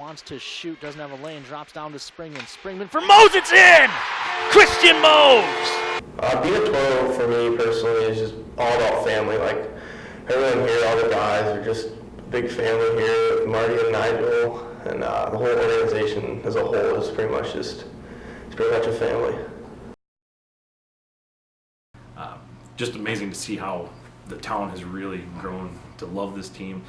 wants to shoot, doesn't have a lane, drops down to Springman. Springman for Mose, it's in! Christian Mose! Being a Toro for me personally is just all about family. Like everyone here, all the guys are just a big family here with Marty and Nigel, and the whole organization as a whole is pretty much a family. Just amazing to see how the town has really grown to love this team.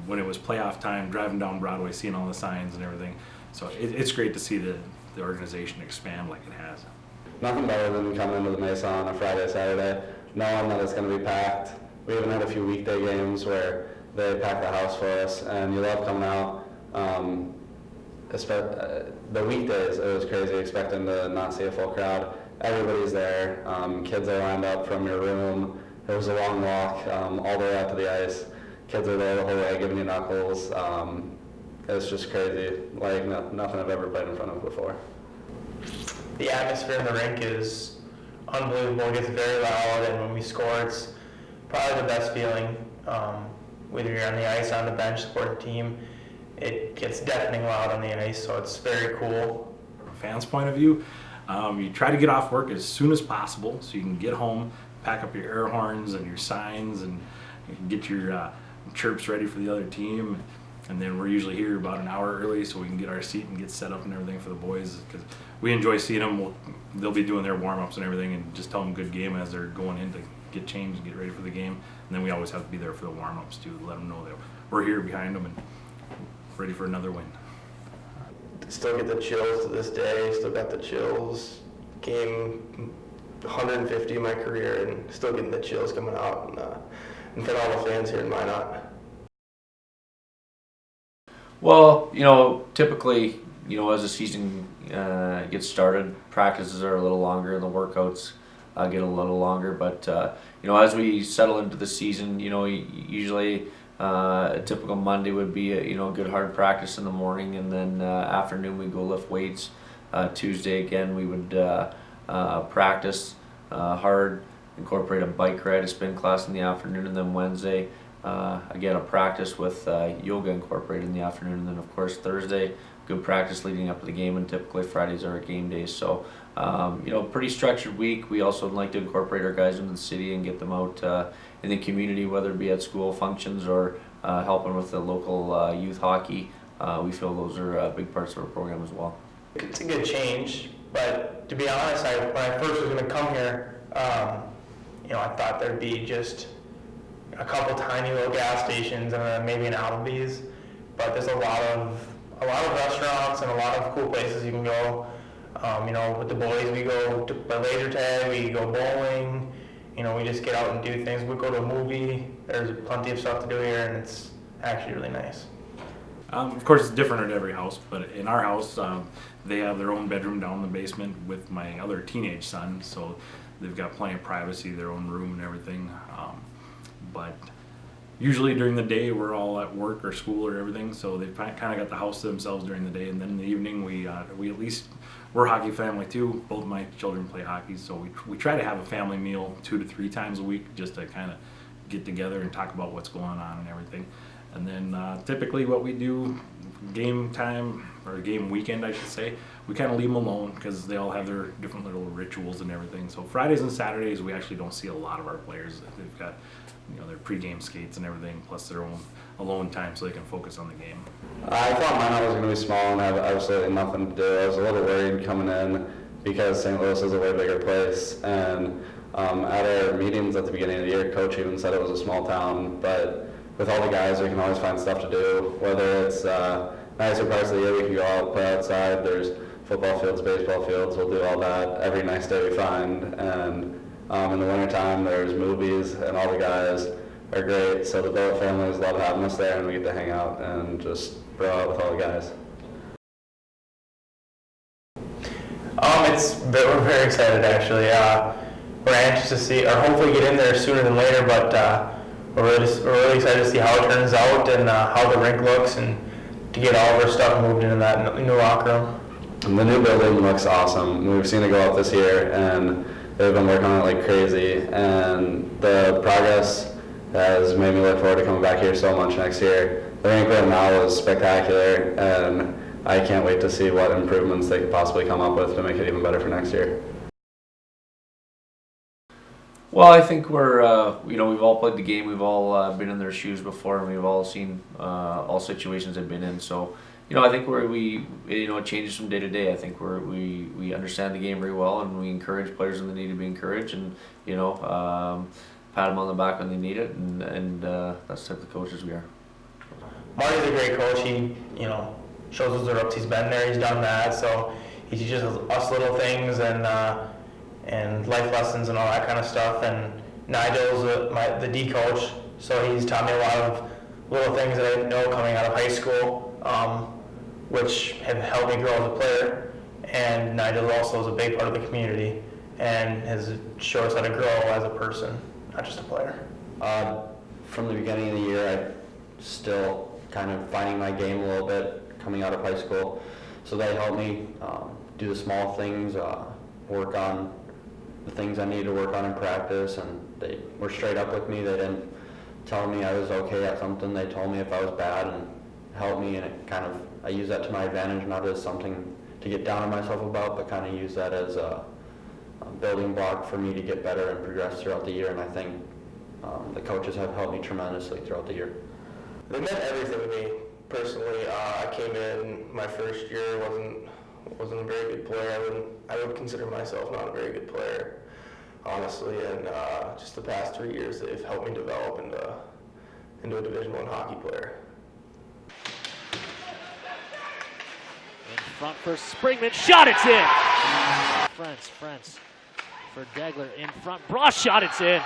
When it was playoff time, driving down Broadway, seeing all the signs and everything. So it's great to see the organization expand like it has. Nothing better than coming into the Mesa on a Friday, Saturday, knowing that it's going to be packed. We even had a few weekday games where they pack the house for us, and you love coming out. The weekdays, it was crazy expecting to not see a full crowd. Everybody's there. Kids are lined up from your room. It was a long walk all the way out to the ice. Kids are there the whole way giving you knuckles. It's just crazy, like nothing I've ever played in front of before. The atmosphere in the rink is unbelievable. It gets very loud, and when we score, it's probably the best feeling. Whether you're on the ice, on the bench, support the team, it gets deafening loud on the ice, so it's very cool. From a fan's point of view, you try to get off work as soon as possible so you can get home, pack up your air horns and your signs, and get your chirps ready for the other team. And then we're usually here about an hour early so we can get our seat and get set up and everything for the boys, because we enjoy seeing them. They'll be doing their warm-ups and everything, and just tell them good game as they're going in to get changed and get ready for the game. And then we always have to be there for the warm-ups too, to let them know that we're here behind them and ready for another win. Still get the chills to this day, still got the chills. Game 150 in my career, and still getting the chills coming out in front of all the fans here in Minot. Well, typically, as the season gets started, practices are a little longer and the workouts get a little longer. But, as we settle into the season, usually a typical Monday would be a good hard practice in the morning, and then afternoon we go lift weights. Tuesday again we would practice hard, incorporate a bike ride, a spin class in the afternoon, and then Wednesday again a practice with yoga incorporated in the afternoon, and then of course Thursday good practice leading up to the game, and typically Fridays are our game days. So pretty structured week. We also like to incorporate our guys into the city and get them out in the community, whether it be at school functions or helping with the local youth hockey. We feel those are big parts of our program as well. It's a good change, but to be honest, when I first was going to come here, I thought there'd be just a couple tiny little gas stations and then maybe an Applebee's, but there's a lot of restaurants and a lot of cool places you can go. With the boys, we go to play laser tag, we go bowling, we just get out and do things. We go to a movie. There's plenty of stuff to do here, and it's actually really nice. Of course, it's different at every house, but in our house, they have their own bedroom down in the basement with my other teenage son, so they've got plenty of privacy, their own room and everything. But usually during the day, we're all at work or school or everything, so they've kind of got the house to themselves during the day, and then in the evening, we at least, we're a hockey family too. Both my children play hockey, so we try to have a family meal 2 to 3 times a week just to kind of get together and talk about what's going on and everything. And then typically what we do, game time, or game weekend I should say, we kind of leave them alone because they all have their different little rituals and everything. So Fridays and Saturdays we actually don't see a lot of our players. They've got their pregame skates and everything, plus their own alone time so they can focus on the game. I thought Minot was going to be small and have absolutely nothing to do. I was a little worried coming in because St. Louis is a way bigger place, and at our meetings at the beginning of the year, Coach even said it was a small town, but with all the guys, we can always find stuff to do. Whether it's nicer parts of the year, we can go out, play outside. There's football fields, baseball fields. We'll do all that every nice day we find. And in the wintertime, there's movies, and all the guys are great. So the Billet families love having us there, and we get to hang out and just bro out with all the guys. We're very excited actually. We're anxious to see, or hopefully get in there sooner than later, but we're really excited to see how it turns out and how the rink looks, and to get all of our stuff moved into that new locker room. And the new building looks awesome. We've seen it go up this year, and they've been working on it like crazy. And the progress has made me look forward to coming back here so much next year. The rink right now is spectacular, and I can't wait to see what improvements they could possibly come up with to make it even better for next year. Well, I think we're, we've all played the game. We've all been in their shoes before, and we've all seen all situations they've been in. So, I think it changes from day to day. I think we understand the game very well, and we encourage players when they need to be encouraged, and pat them on the back when they need it, and that's the type of coaches we are. Marty's a great coach. He, shows us the ropes. He's been there. He's done that. So he teaches us little things and life lessons and all that kind of stuff. And Nigel's the D coach, so he's taught me a lot of little things that I didn't know coming out of high school, which have helped me grow as a player. And Nigel also is a big part of the community and has shown us how to grow as a person, not just a player. From the beginning of the year, I'm still kind of finding my game a little bit coming out of high school. So they helped me do the small things, work on the things I needed to work on in practice, and they were straight up with me. They didn't tell me I was okay at something. They told me if I was bad and helped me, and I use that to my advantage, not as something to get down on myself about, but kind of use that as a building block for me to get better and progress throughout the year. And I think the coaches have helped me tremendously throughout the year. They meant everything to me personally. I came in my first year, wasn't a very good player. I would consider myself not a very good player, honestly. And just the past 3 years, they've helped me develop into a Division I hockey player. In front for Springman, shot, it's in! France for Degler in front, Bross shot, it's in!